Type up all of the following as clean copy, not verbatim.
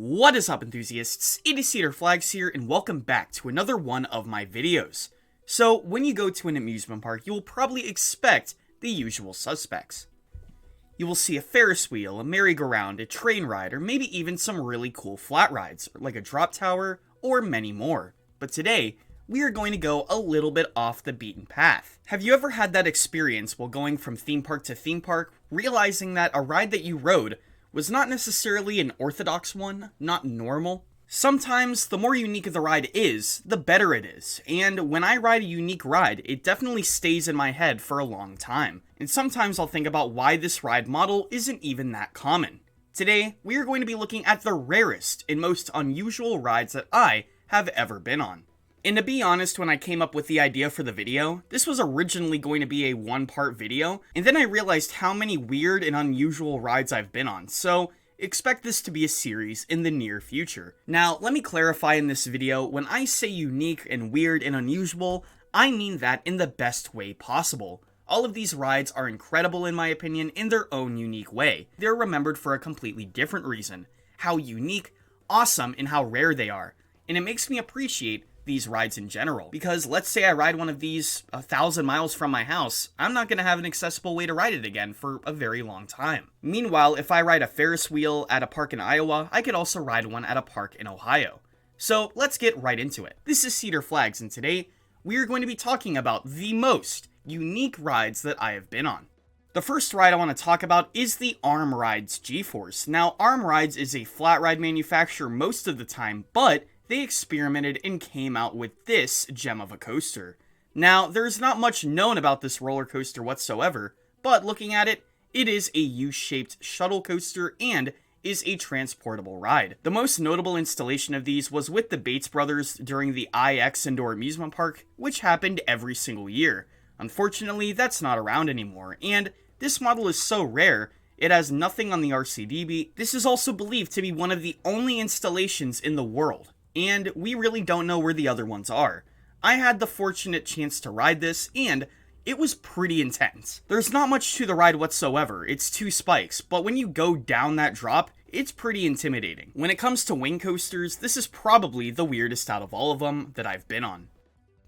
What is up, enthusiasts? It is Cedar here, and welcome back to another one of my videos. So, when you go to an amusement park, you will probably expect the usual suspects. You will see a Ferris wheel, a merry-go-round, a train ride, or maybe even some really cool flat rides, like a drop tower, or many more. But today, we are going to go a little bit off the beaten path. Have you ever had that experience while going from theme park to theme park, realizing that a ride that you rode was not necessarily an orthodox one, not normal? Sometimes, the more unique the ride is, the better it is, and when I ride a unique ride, it definitely stays in my head for a long time. And sometimes I'll think about why this ride model isn't even that common. Today, we are going to be looking at the rarest and most unusual rides that I have ever been on. And to be honest, when I came up with the idea for the video, this was originally going to be a one-part video, and then I realized how many weird and unusual rides I've been on, so expect this to be a series in the near future. Now, let me clarify in this video, when I say unique and weird and unusual, I mean that in the best way possible. All of these rides are incredible in my opinion in their own unique way. They're remembered for a completely different reason: how unique, awesome, and how rare they are. And it makes me appreciate these rides in general, because let's say I ride one of these 1,000 miles from my house, I'm not going to have an accessible way to ride it again for a very long time. Meanwhile, if I ride a Ferris wheel at a park in Iowa, I could also ride one at a park in Ohio. So let's get right into it. This is Cedar Flags, and today we are going to be talking about the most unique rides that I have been on. The first ride I want to talk about is the Rides GeForce. Now, Rides is a flat ride manufacturer most of the time, but they experimented and came out with this gem of a coaster. Now, there's not much known about this roller coaster whatsoever, but looking at it, it is a U-shaped shuttle coaster and is a transportable ride. The most notable installation of these was with the Bates Brothers during the IX Indoor Amusement Park, which happened every single year. Unfortunately, that's not around anymore, and this model is so rare, it has nothing on the RCDB. This is also believed to be one of the only installations in the world, and we really don't know where the other ones are. I had the fortunate chance to ride this, and it was pretty intense. There's not much to the ride whatsoever, it's 2 spikes, but when you go down that drop, it's pretty intimidating. When it comes to wing coasters, this is probably the weirdest out of all of them that I've been on.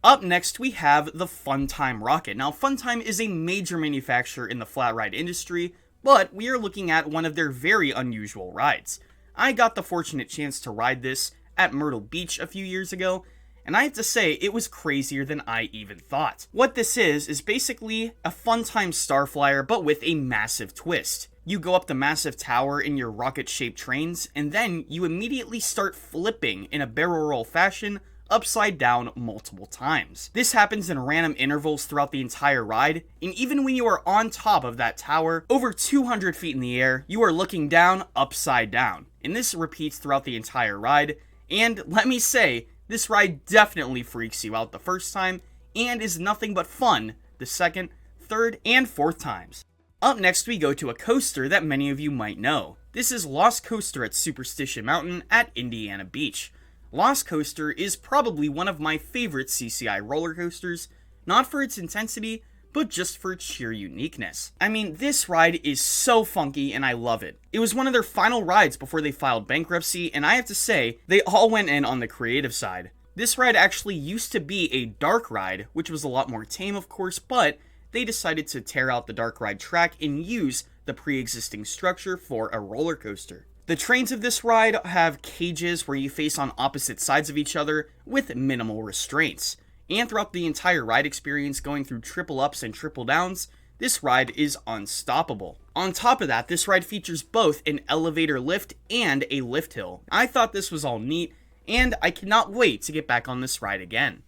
Up next, we have the Funtime Rocket. Now, Funtime is a major manufacturer in the flat ride industry, but we are looking at one of their very unusual rides. I got the fortunate chance to ride this at Myrtle Beach a few years ago, and I have to say, it was crazier than I even thought. What this is basically a Funtime Starflyer, but with a massive twist. You go up the massive tower in your rocket-shaped trains, and then you immediately start flipping in a barrel roll fashion upside down multiple times. This happens in random intervals throughout the entire ride, and even when you are on top of that tower, over 200 feet in the air, you are looking down upside down. And this repeats throughout the entire ride. And let me say, this ride definitely freaks you out the first time, and is nothing but fun the second, third, and fourth times. Up next, we go to a coaster that many of you might know. This is Lost Coaster at Superstition Mountain at Indiana Beach. Lost Coaster is probably one of my favorite CCI roller coasters, not for its intensity, but just for its sheer uniqueness. I mean, this ride is so funky and I love it. It was one of their final rides before they filed bankruptcy, and I have to say, they all went in on the creative side. This ride actually used to be a dark ride, which was a lot more tame of course, but they decided to tear out the dark ride track and use the pre-existing structure for a roller coaster. The trains of this ride have cages where you face on opposite sides of each other with minimal restraints. And throughout the entire ride experience, going through triple ups and triple downs, this ride is unstoppable. On top of that, this ride features both an elevator lift and a lift hill. I thought this was all neat, and I cannot wait to get back on this ride again.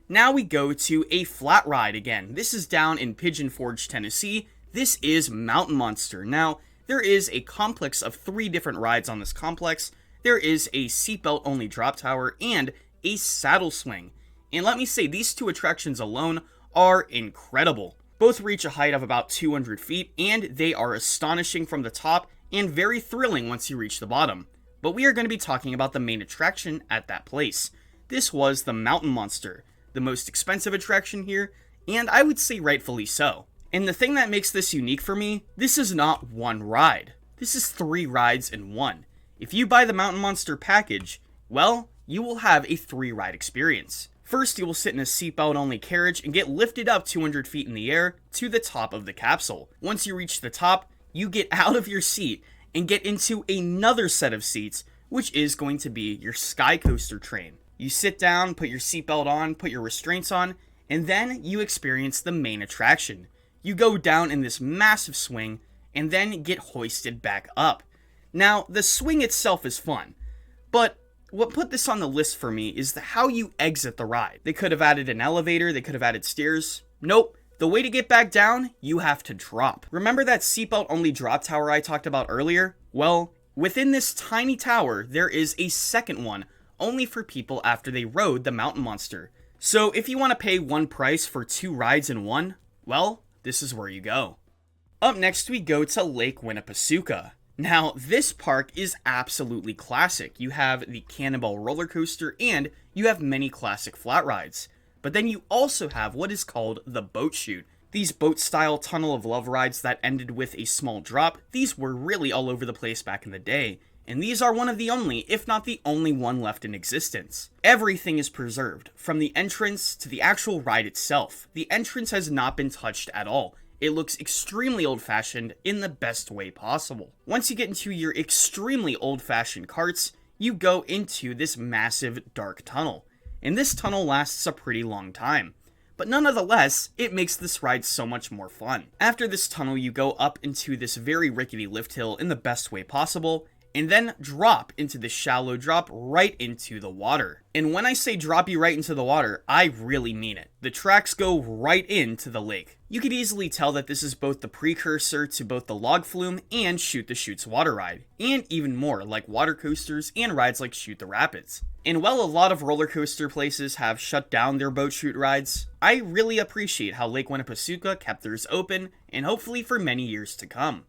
Now we go to a flat ride again. This is down in Pigeon Forge, Tennessee. This is Mountain Monster. Now, there is a complex of 3 different rides on this complex. There is a seatbelt only drop tower and a saddle swing. And let me say, these 2 attractions alone are incredible. Both reach a height of about 200 feet, and they are astonishing from the top and very thrilling once you reach the bottom. But we are going to be talking about the main attraction at that place. This was the Mountain Monster, the most expensive attraction here, and I would say rightfully so. And the thing that makes this unique for me, this is not one ride. This is 3 rides in one. If you buy the Mountain Monster package, well, you will have a 3-ride experience. First, you will sit in a seatbelt only carriage and get lifted up 200 feet in the air to the top of the capsule. Once you reach the top, you get out of your seat and get into another set of seats, which is going to be your Sky Coaster train. You sit down, put your seatbelt on, put your restraints on, and then you experience the main attraction. You go down in this massive swing and then get hoisted back up. Now, the swing itself is fun, but what put this on the list for me is how you exit the ride. They could have added an elevator, they could have added stairs. Nope. The way to get back down, you have to drop. Remember that seatbelt only drop tower I talked about earlier? Well, within this tiny tower, there is a second one, only for people after they rode the Mountain Monster. So if you want to pay one price for 2 rides in one, well, this is where you go. Up next, we go to Lake Winnepesuka. Now, this park is absolutely classic. You have the Cannonball roller coaster and you have many classic flat rides. But then you also have what is called the boat chute. These boat-style tunnel of love rides that ended with a small drop, these were really all over the place back in the day. And these are one of the only, if not the only one left in existence. Everything is preserved, from the entrance to the actual ride itself. The entrance has not been touched at all. It looks extremely old-fashioned in the best way possible. Once you get into your extremely old-fashioned carts, you go into this massive dark tunnel. And this tunnel lasts a pretty long time. But nonetheless, it makes this ride so much more fun. After this tunnel, you go up into this very rickety lift hill in the best way possible, and then drop into the shallow drop right into the water. And when I say drop you right into the water, I really mean it. The tracks go right into the lake. You could easily tell that this is both the precursor to both the Log Flume and Shoot the Chutes water ride, and even more like water coasters and rides like Shoot the Rapids. And while a lot of roller coaster places have shut down their boat chute rides, I really appreciate how Lake Winnepesuka kept theirs open, and hopefully for many years to come.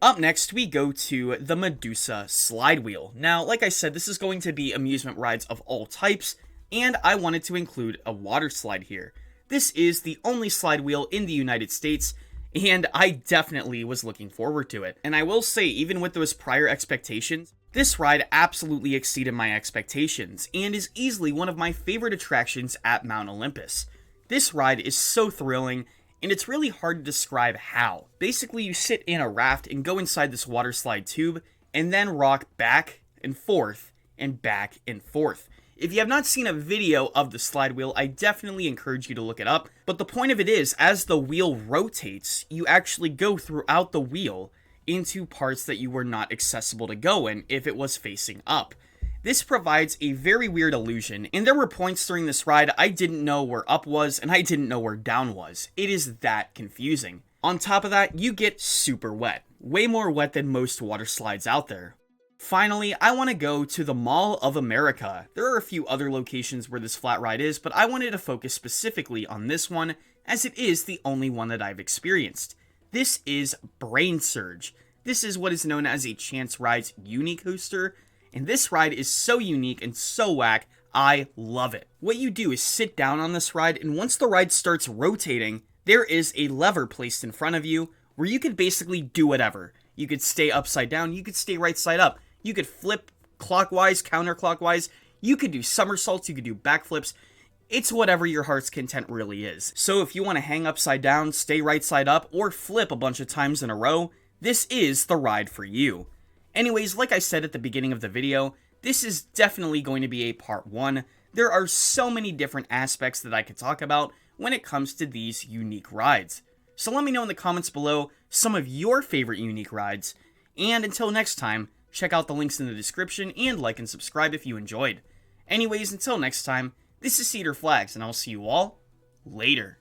Up next, we go to the Medusa slide wheel. Now, like I said, this is going to be amusement rides of all types, and I wanted to include a water slide here. This is the only slide wheel in the United States, and I definitely was looking forward to it. And I will say, even with those prior expectations, this ride absolutely exceeded my expectations, and is easily one of my favorite attractions at Mount Olympus. This ride is so thrilling, and it's really hard to describe how. Basically, you sit in a raft and go inside this water slide tube, and then rock back and forth and back and forth. If you have not seen a video of the slide wheel, I definitely encourage you to look it up. But the point of it is, as the wheel rotates, you actually go throughout the wheel into parts that you were not accessible to go in if it was facing up. This provides a very weird illusion, and there were points during this ride I didn't know where up was and I didn't know where down was. It is that confusing. On top of that, you get super wet. Way more wet than most water slides out there. Finally, I want to go to the Mall of America. There are a few other locations where this flat ride is, but I wanted to focus specifically on this one, as it is the only one that I've experienced. This is Brain Surge. This is what is known as a Chance Rides Unicoaster, and this ride is so unique and so whack, I love it. What you do is sit down on this ride, and once the ride starts rotating, there is a lever placed in front of you where you could basically do whatever. You could stay upside down, you could stay right side up, you could flip clockwise, counterclockwise, you could do somersaults, you could do backflips. It's whatever your heart's content really is. So if you want to hang upside down, stay right side up, or flip a bunch of times in a row, this is the ride for you. Anyways, like I said at the beginning of the video, this is definitely going to be a part 1. There are so many different aspects that I could talk about when it comes to these unique rides. So let me know in the comments below some of your favorite unique rides, and until next time, check out the links in the description and like and subscribe if you enjoyed. Anyways, until next time, this is Cedar Flags, and I'll see you all later.